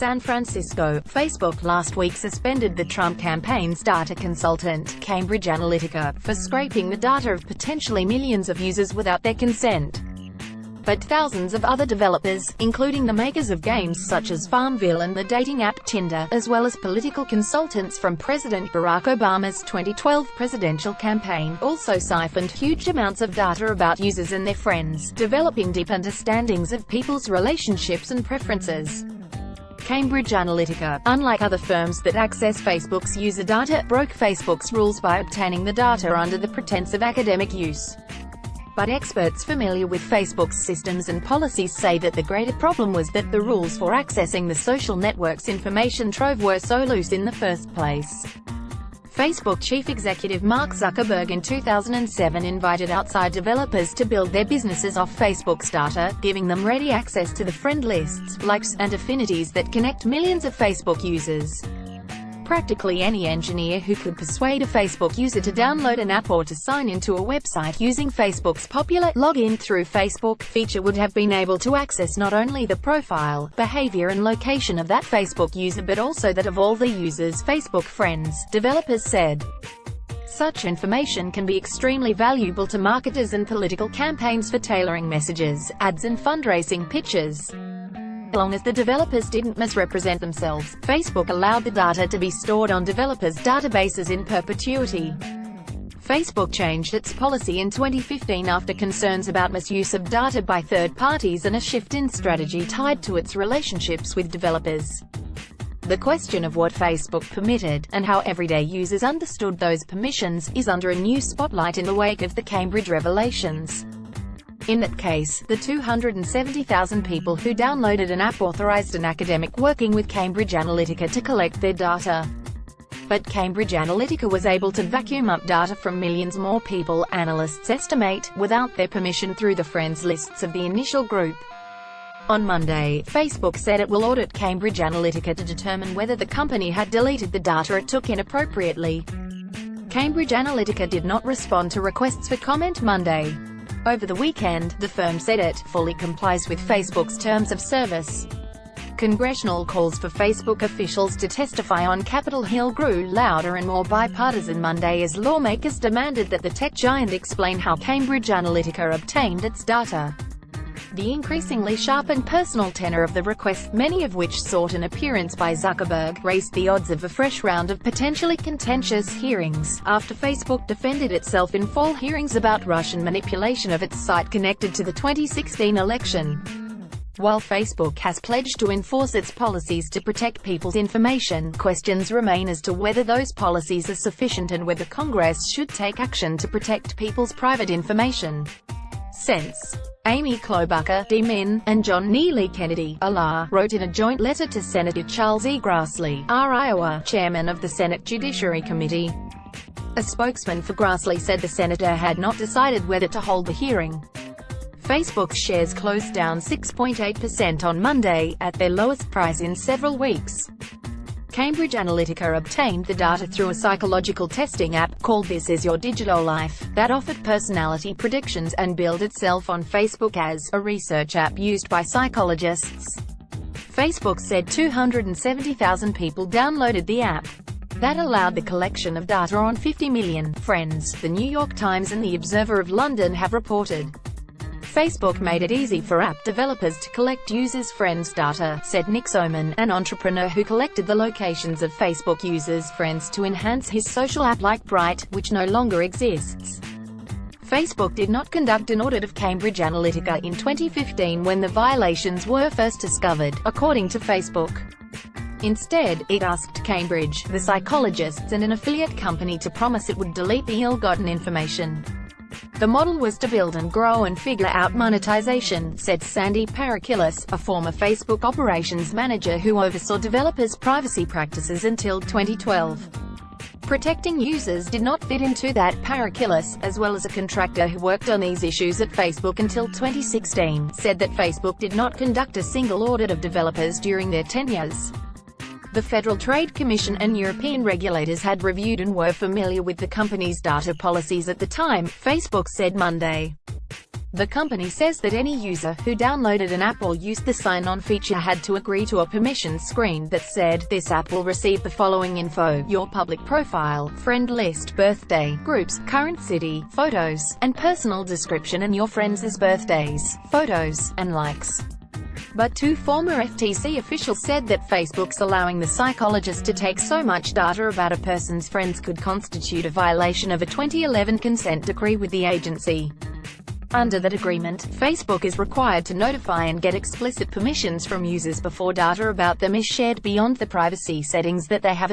San Francisco, Facebook last week suspended the Trump campaign's data consultant, Cambridge Analytica, for scraping the data of potentially millions of users without their consent. But thousands of other developers, including the makers of games such as Farmville and the dating app Tinder, as well as political consultants from President Barack Obama's 2012 presidential campaign, also siphoned huge amounts of data about users and their friends, developing deep understandings of people's relationships and preferences. Cambridge Analytica, unlike other firms that access Facebook's user data, broke Facebook's rules by obtaining the data under the pretense of academic use. But experts familiar with Facebook's systems and policies say that the greater problem was that the rules for accessing the social network's information trove were so loose in the first place. Facebook chief executive Mark Zuckerberg in 2007 invited outside developers to build their businesses off Facebook's data, giving them ready access to the friend lists, likes, and affinities that connect millions of Facebook users. Practically any engineer who could persuade a Facebook user to download an app or to sign into a website using Facebook's popular "login through Facebook" feature would have been able to access not only the profile, behavior and location of that Facebook user but also that of all the user's Facebook friends, developers said. Such information can be extremely valuable to marketers and political campaigns for tailoring messages, ads and fundraising pitches. As long as the developers didn't misrepresent themselves, Facebook allowed the data to be stored on developers' databases in perpetuity. Facebook changed its policy in 2015 after concerns about misuse of data by third parties and a shift in strategy tied to its relationships with developers. The question of what Facebook permitted, and how everyday users understood those permissions, is under a new spotlight in the wake of the Cambridge revelations. In that case, the 270,000 people who downloaded an app authorized an academic working with Cambridge Analytica to collect their data. But Cambridge Analytica was able to vacuum up data from millions more people, analysts estimate, without their permission through the friends lists of the initial group. On Monday, Facebook said it will audit Cambridge Analytica to determine whether the company had deleted the data it took inappropriately. Cambridge Analytica did not respond to requests for comment Monday. Over the weekend, the firm said it fully complies with Facebook's terms of service. Congressional calls for Facebook officials to testify on Capitol Hill grew louder and more bipartisan Monday as lawmakers demanded that the tech giant explain how Cambridge Analytica obtained its data. The increasingly sharp and personal tenor of the requests, many of which sought an appearance by Zuckerberg, raised the odds of a fresh round of potentially contentious hearings, after Facebook defended itself in fall hearings about Russian manipulation of its site connected to the 2016 election. While Facebook has pledged to enforce its policies to protect people's information, questions remain as to whether those policies are sufficient and whether Congress should take action to protect people's private information. Since Amy Klobuchar, D. Min, and John Neely Kennedy, ALA, wrote in a joint letter to Senator Charles E. Grassley, R. Iowa, chairman of the Senate Judiciary Committee. A spokesman for Grassley said the senator had not decided whether to hold the hearing. Facebook's shares closed down 6.8% on Monday, at their lowest price in several weeks. Cambridge Analytica obtained the data through a psychological testing app, called This Is Your Digital Life, that offered personality predictions and billed itself on Facebook as a research app used by psychologists. Facebook said 270,000 people downloaded the app. That allowed the collection of data on 50 million friends, The New York Times and The Observer of London have reported. Facebook made it easy for app developers to collect users' friends' data, said Nick Soman, an entrepreneur who collected the locations of Facebook users' friends to enhance his social app like Bright, which no longer exists. Facebook did not conduct an audit of Cambridge Analytica in 2015 when the violations were first discovered, according to Facebook. Instead, it asked Cambridge, the psychologists and an affiliate company to promise it would delete the ill-gotten information. The model was to build and grow and figure out monetization, said Sandy Parakilis, a former Facebook operations manager who oversaw developers' privacy practices until 2012. Protecting users did not fit into that, Parakilis, as well as a contractor who worked on these issues at Facebook until 2016, said that Facebook did not conduct a single audit of developers during their tenures. The Federal Trade Commission and European regulators had reviewed and were familiar with the company's data policies at the time, Facebook said Monday. The company says that any user who downloaded an app or used the sign-on feature had to agree to a permissions screen that said, "This app will receive the following info: your public profile, friend list, birthday, groups, current city, photos, and personal description, and your friends' birthdays, photos, and likes." But two former FTC officials said that Facebook's allowing the psychologist to take so much data about a person's friends could constitute a violation of a 2011 consent decree with the agency. Under that agreement, Facebook is required to notify and get explicit permissions from users before data about them is shared beyond the privacy settings that they have